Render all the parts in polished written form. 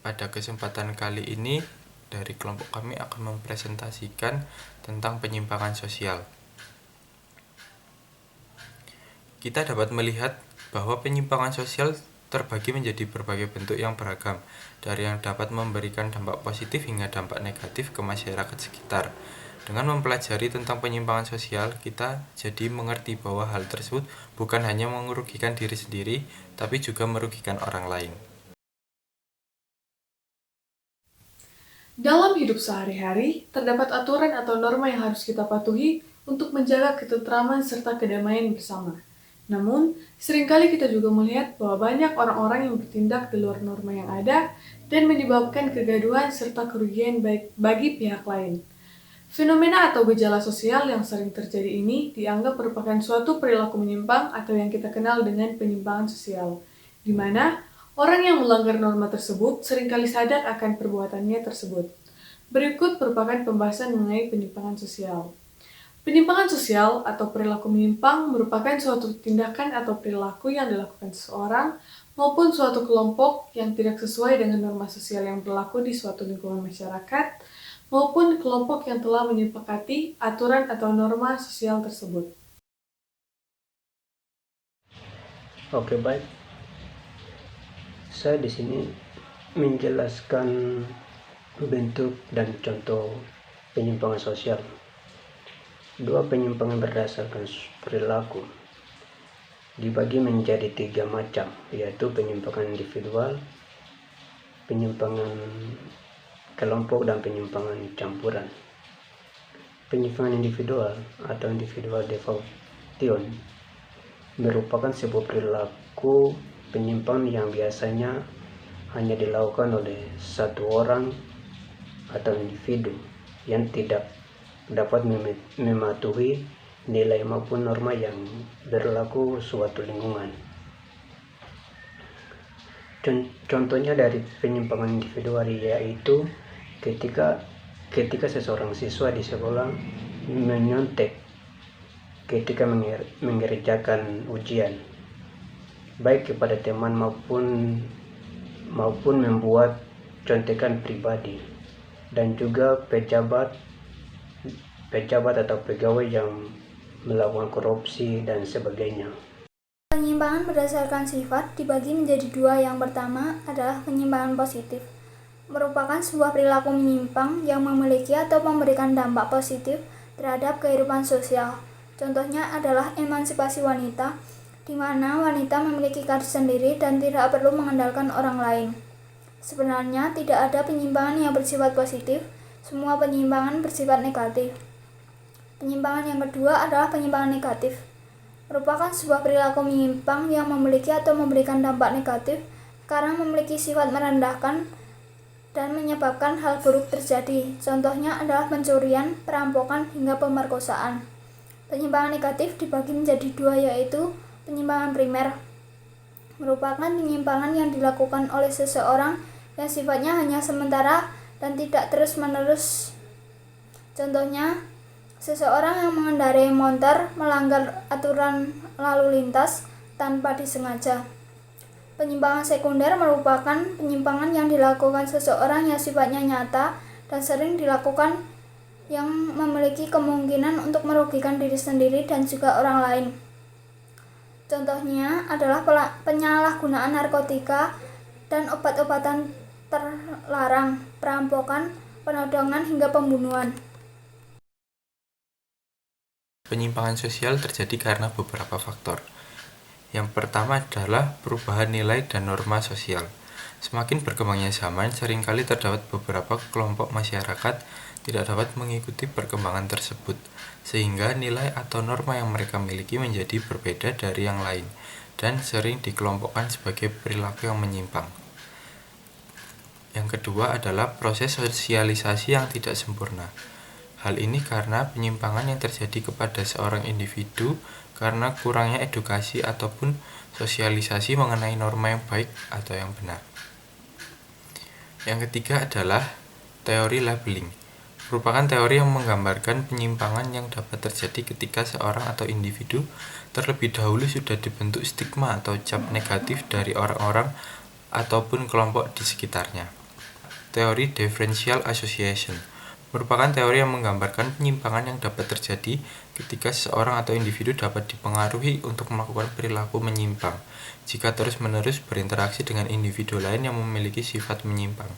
Pada kesempatan kali ini, dari kelompok kami akan mempresentasikan tentang penyimpangan sosial. Kita dapat melihat bahwa penyimpangan sosial terbagi menjadi berbagai bentuk yang beragam, dari yang dapat memberikan dampak positif hingga dampak negatif ke masyarakat sekitar. Dengan mempelajari tentang penyimpangan sosial, kita jadi mengerti bahwa hal tersebut bukan hanya merugikan diri sendiri, tapi juga merugikan orang lain. Dalam hidup sehari-hari, terdapat aturan atau norma yang harus kita patuhi untuk menjaga ketentraman serta kedamaian bersama. Namun, seringkali kita juga melihat bahwa banyak orang-orang yang bertindak di luar norma yang ada dan menyebabkan kegaduhan serta kerugian bagi pihak lain. Fenomena atau gejala sosial yang sering terjadi ini dianggap merupakan suatu perilaku menyimpang atau yang kita kenal dengan penyimpangan sosial, di mana orang yang melanggar norma tersebut seringkali sadar akan perbuatannya tersebut. Berikut merupakan pembahasan mengenai penyimpangan sosial. Penyimpangan sosial atau perilaku menyimpang merupakan suatu tindakan atau perilaku yang dilakukan seseorang maupun suatu kelompok yang tidak sesuai dengan norma sosial yang berlaku di suatu lingkungan masyarakat maupun kelompok yang telah menyepakati aturan atau norma sosial tersebut. Oke, baik. Saya di sini menjelaskan bentuk dan contoh penyimpangan sosial. Dua penyimpangan berdasarkan perilaku dibagi menjadi 3 macam, yaitu penyimpangan individual, penyimpangan kelompok, dan penyimpangan campuran. Penyimpangan individual atau individual defaultion merupakan sebuah perilaku penyimpangan yang biasanya hanya dilakukan oleh satu orang atau individu yang tidak dapat mematuhi nilai maupun norma yang berlaku suatu lingkungan. Contohnya dari penyimpangan individual yaitu ketika seseorang siswa di sekolah menyontek ketika mengerjakan ujian, baik kepada teman maupun membuat contekan pribadi, dan juga pejabat atau pegawai yang melakukan korupsi dan sebagainya. Penyimpangan berdasarkan sifat dibagi menjadi 2. Yang pertama adalah penyimpangan positif, merupakan sebuah perilaku menyimpang yang memiliki atau memberikan dampak positif terhadap kehidupan sosial. Contohnya adalah emansipasi wanita, di mana wanita memiliki karir sendiri dan tidak perlu mengandalkan orang lain. Sebenarnya tidak ada penyimpangan yang bersifat positif, semua penyimpangan bersifat negatif. Penyimpangan yang kedua adalah penyimpangan negatif, merupakan sebuah perilaku menyimpang yang memiliki atau memberikan dampak negatif karena memiliki sifat merendahkan dan menyebabkan hal buruk terjadi. Contohnya adalah pencurian, perampokan, hingga pemerkosaan. Penyimpangan negatif dibagi menjadi 2, yaitu penyimpangan primer, merupakan penyimpangan yang dilakukan oleh seseorang yang sifatnya hanya sementara dan tidak terus-menerus. Contohnya, seseorang yang mengendarai motor melanggar aturan lalu lintas tanpa disengaja. Penyimpangan sekunder merupakan penyimpangan yang dilakukan seseorang yang sifatnya nyata dan sering dilakukan yang memiliki kemungkinan untuk merugikan diri sendiri dan juga orang lain. Contohnya adalah penyalahgunaan narkotika dan obat-obatan terlarang, perampokan, penodongan, hingga pembunuhan. Penyimpangan sosial terjadi karena beberapa faktor. Yang pertama adalah perubahan nilai dan norma sosial. Semakin berkembangnya zaman, seringkali terdapat beberapa kelompok masyarakat tidak dapat mengikuti perkembangan tersebut, sehingga nilai atau norma yang mereka miliki menjadi berbeda dari yang lain, dan sering dikelompokkan sebagai perilaku yang menyimpang. Yang kedua adalah proses sosialisasi yang tidak sempurna. Hal ini karena penyimpangan yang terjadi kepada seorang individu karena kurangnya edukasi ataupun sosialisasi mengenai norma yang baik atau yang benar. Yang ketiga adalah teori labeling, merupakan teori yang menggambarkan penyimpangan yang dapat terjadi ketika seorang atau individu terlebih dahulu sudah dibentuk stigma atau cap negatif dari orang-orang ataupun kelompok di sekitarnya. teori differential association. Merupakan teori yang menggambarkan penyimpangan yang dapat terjadi ketika seseorang atau individu dapat dipengaruhi untuk melakukan perilaku menyimpang jika terus-menerus berinteraksi dengan individu lain yang memiliki sifat menyimpang.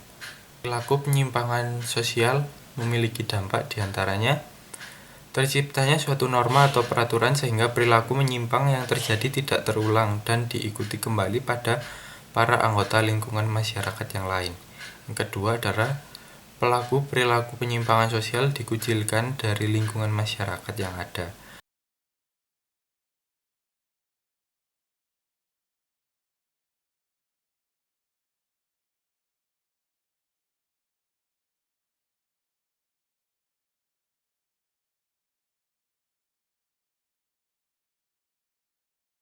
Perilaku penyimpangan sosial memiliki dampak diantaranya terciptanya suatu norma atau peraturan sehingga perilaku menyimpang yang terjadi tidak terulang dan diikuti kembali pada para anggota lingkungan masyarakat yang lain. Yang kedua adalah pelaku perilaku penyimpangan sosial dikucilkan dari lingkungan masyarakat yang ada.